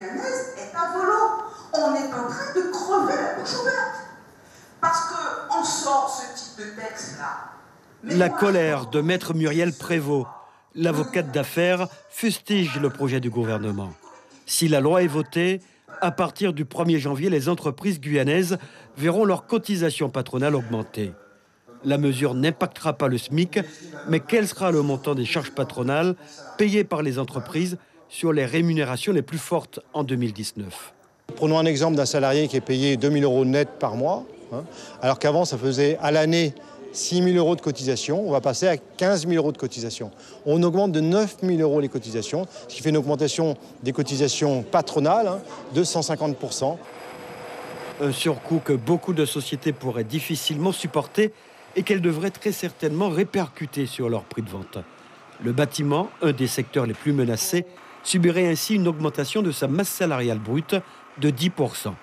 Guyanaise est un volant. On est en train de crever la bouche ouverte. Parce qu'on sort ce type de texte-là. La colère de maître Muriel Prévost, l'avocate d'affaires, fustige le projet du gouvernement. Si la loi est votée, à partir du 1er janvier, les entreprises guyanaises verront leur cotisation patronale augmenter. La mesure n'impactera pas le SMIC, mais quel sera le montant des charges patronales payées par les entreprises sur les rémunérations les plus fortes en 2019 ? Prenons un exemple d'un salarié qui est payé 2 000 € net par mois, alors qu'avant ça faisait à l'année 6 000 € de cotisation, on va passer à 15 000 € de cotisation. On augmente de 9 000 € les cotisations, ce qui fait une augmentation des cotisations patronales de 150%. Un surcoût que beaucoup de sociétés pourraient difficilement supporter et qu'elles devraient très certainement répercuter sur leur prix de vente. Le bâtiment, un des secteurs les plus menacés, subirait ainsi une augmentation de sa masse salariale brute de 10%.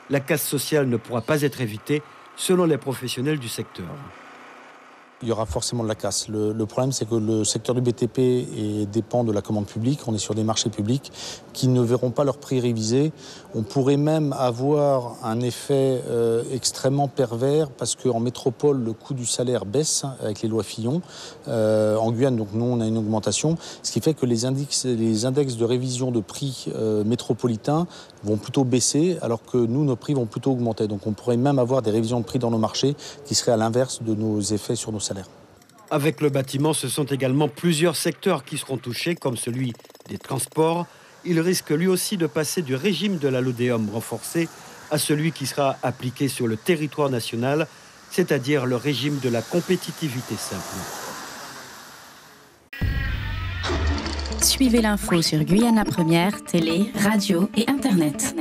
La casse sociale ne pourra pas être évitée, selon les professionnels du secteur. Il y aura forcément de la casse. Le problème, c'est que le secteur du BTP dépend de la commande publique. On est sur des marchés publics qui ne verront pas leur prix révisé. On pourrait même avoir un effet extrêmement pervers parce qu'en métropole, le coût du salaire baisse avec les lois Fillon. En Guyane, donc, nous, on a une augmentation, ce qui fait que les index de révision de prix métropolitains vont plutôt baisser, alors que nous, nos prix vont plutôt augmenter. Donc on pourrait même avoir des révisions de prix dans nos marchés qui seraient à l'inverse de nos effets sur nos salaires. Avec le bâtiment, ce sont également plusieurs secteurs qui seront touchés, comme celui des transports. Il risque lui aussi de passer du régime de la LODEOM renforcé à celui qui sera appliqué sur le territoire national, c'est-à-dire le régime de la compétitivité simple. Suivez l'info sur Guyana Première, télé, radio et Internet.